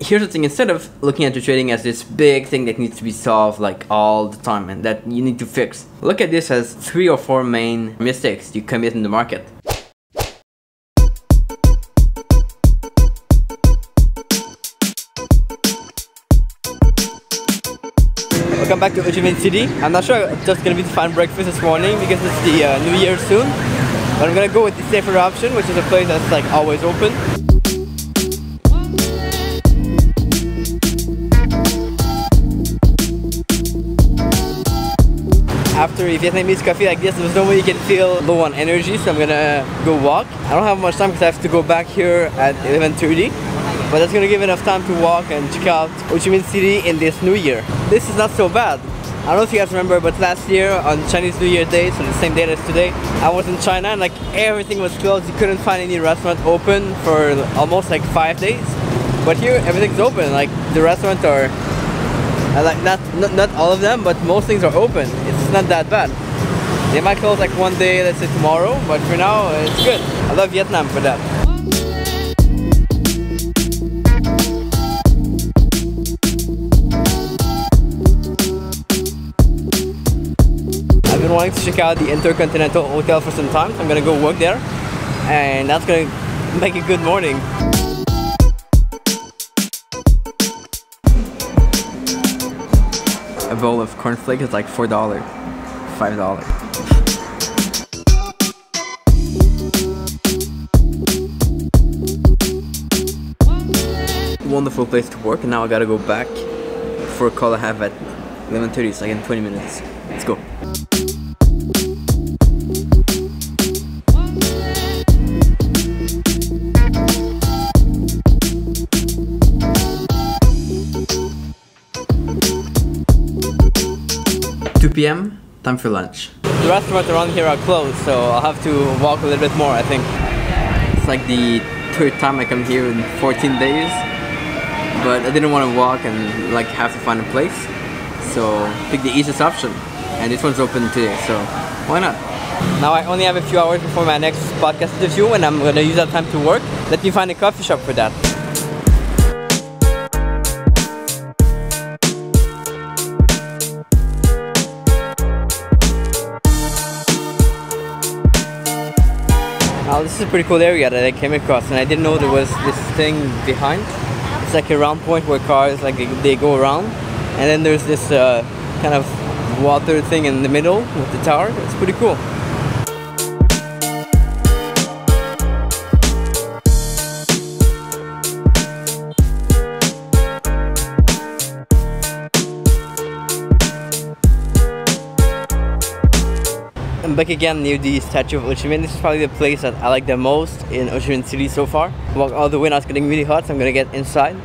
here's the thing, instead of looking at your trading as this big thing that needs to be solved like all the time and that you need to fix, look at this as 3 or 4 main mistakes you commit in the market. Welcome back to Ho Chi Minh City. I'm not sure I'm just gonna be to find breakfast this morning because it's the New Year soon. But I'm gonna go with the safer option, which is a place that's like always open. After a Vietnamese coffee like this, there's no way you can feel low on energy, so I'm gonna go walk. I don't have much time because I have to go back here at 11:30. But that's gonna give enough time to walk and check out Ho Chi Minh City in this new year. This is not so bad. I don't know if you guys remember, but last year on Chinese New Year Day, so the same day as today, I was in China and like everything was closed. You couldn't find any restaurant open for almost like 5 days. But here everything's open. Like the restaurants are like not all of them, but most things are open. It's not that bad. They might close like one day, let's say tomorrow, but for now it's good. I love Vietnam for that. I've been wanting to check out the Intercontinental Hotel for some time, so I'm gonna go work there, and that's gonna make a good morning. A bowl of cornflakes is like $4, $5. Wonderful place to work, and now I gotta go back for a call I have at 11:30, so like in 20 minutes. Let's go. PM, time for lunch. The restaurants around here are closed, so I'll have to walk a little bit more, I think. It's like the 3rd time I come here in 14 days, but I didn't want to walk and like have to find a place, so pick the easiest option, and this one's open today, so why not? Now I only have a few hours before my next podcast interview, and I'm gonna use that time to work. Let me find a coffee shop for that. Now this is a pretty cool area that I came across, and I didn't know there was this thing behind. It's like a round point where cars like they go around, and then there's this kind of water thing in the middle with the tower. It's pretty cool. I'm back again near the statue of Ho Chi Minh. This is probably the place that I like the most in Ho Chi Minh City so far. Walk all the way, now it's getting really hot, so I'm gonna get inside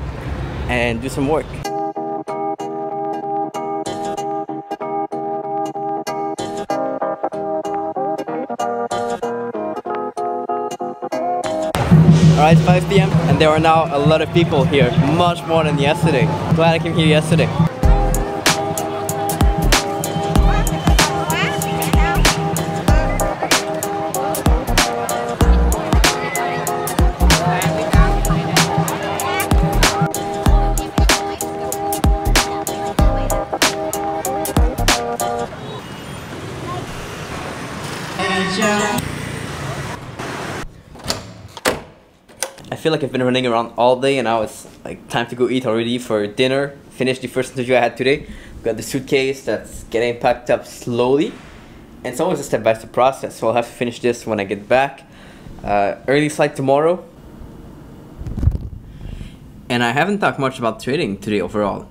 and do some work. Alright, 5 PM, and there are now a lot of people here, much more than yesterday. Glad I came here yesterday. I feel like I've been running around all day, and now it's like time to go eat already for dinner. Finished the first interview I had today. Got the suitcase that's getting packed up slowly, and it's always a step-by-step process, so I'll have to finish this when I get back. Early flight tomorrow. And I haven't talked much about trading today overall.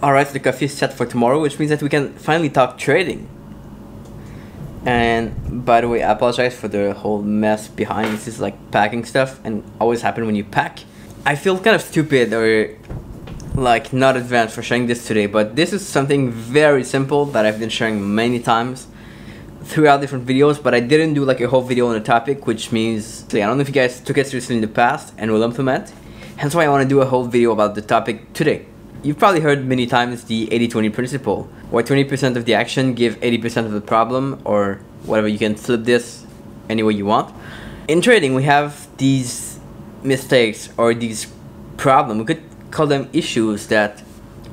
Alright, so the coffee is set for tomorrow, which means that we can finally talk trading. And by the way, I apologize for the whole mess behind. This is like packing stuff, and always happen when you pack. I feel kind of stupid or like not advanced for sharing this today, but this is something very simple that I've been sharing many times throughout different videos, but I didn't do like a whole video on the topic, which means I don't know if you guys took it seriously in the past and will implement. Hence why I want to do a whole video about the topic today. You've probably heard many times the 80-20 principle, where 20% of the action give 80% of the problem, or whatever. You can flip this any way you want. In trading, we have these mistakes or these problems. We could call them issues that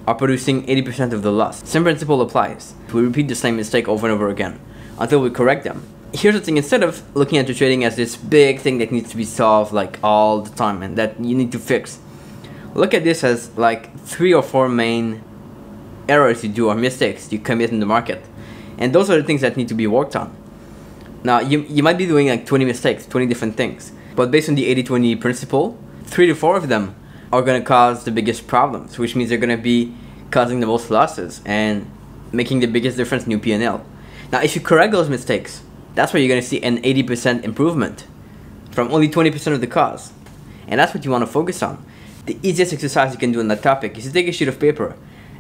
are producing 80% of the loss. Same principle applies. We repeat the same mistake over and over again until we correct them. Here's the thing, instead of looking at your trading as this big thing that needs to be solved like all the time and that you need to fix, look at this as like 3 or 4 main errors you do or mistakes you commit in the market. And those are the things that need to be worked on. Now, you might be doing like 20 mistakes, 20 different things, but based on the 80-20 principle, 3 to 4 of them are going to cause the biggest problems, which means they're going to be causing the most losses and making the biggest difference in your P&L. Now, if you correct those mistakes, that's where you're going to see an 80% improvement from only 20% of the cause. And that's what you want to focus on. The easiest exercise you can do on that topic is to take a sheet of paper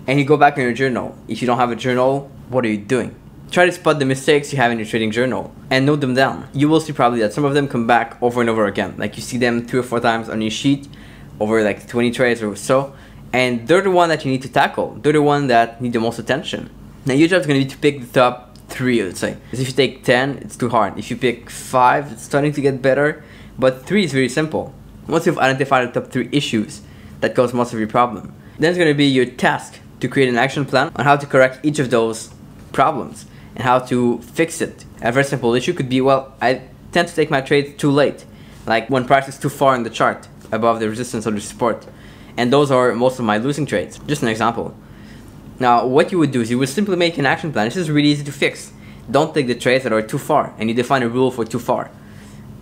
and you go back in your journal. If you don't have a journal, what are you doing? Try to spot the mistakes you have in your trading journal and note them down. You will see probably that some of them come back over and over again. Like you see them 3 or 4 times on your sheet over like 20 trades or so. And they're the one that you need to tackle. They're the one that need the most attention. Now your job is going to be to pick the top 3, let's say. Because if you take 10, it's too hard. If you pick 5, it's starting to get better. But 3 is very simple. Once you've identified the top 3 issues that cause most of your problem, then it's going to be your task to create an action plan on how to correct each of those problems and how to fix it. A very simple issue could be, well, I tend to take my trades too late. Like when price is too far in the chart, above the resistance or the support. And those are most of my losing trades. Just an example. Now, what you would do is you would simply make an action plan. This is really easy to fix. Don't take the trades that are too far, and you define a rule for too far.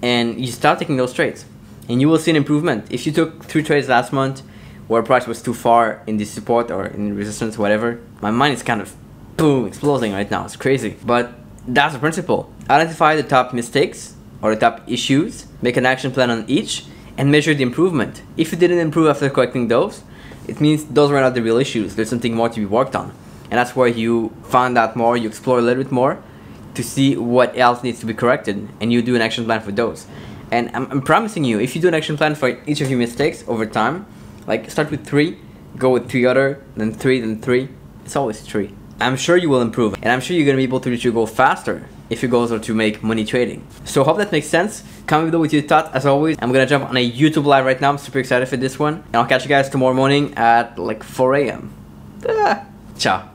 And you start taking those trades, and you will see an improvement. If you took 3 trades last month where price was too far in the support or in resistance, whatever, my mind is kind of boom, exploding right now. It's crazy. But that's the principle. Identify the top mistakes or the top issues, make an action plan on each, and measure the improvement. If you didn't improve after correcting those, it means those were not the real issues. There's something more to be worked on. And that's where you find out more, you explore a little bit more to see what else needs to be corrected, and you do an action plan for those. And I'm promising you, if you do an action plan for each of your mistakes over time, like start with 3, go with 3 other, then 3, then 3, it's always 3. I'm sure you will improve, and I'm sure you're going to be able to reach your goal faster if your goals are to make money trading. So hope that makes sense. Comment below with your thoughts. As always, I'm gonna jump on a YouTube live right now. I'm super excited for this one, and I'll catch you guys tomorrow morning at like 4 a.m. Ciao.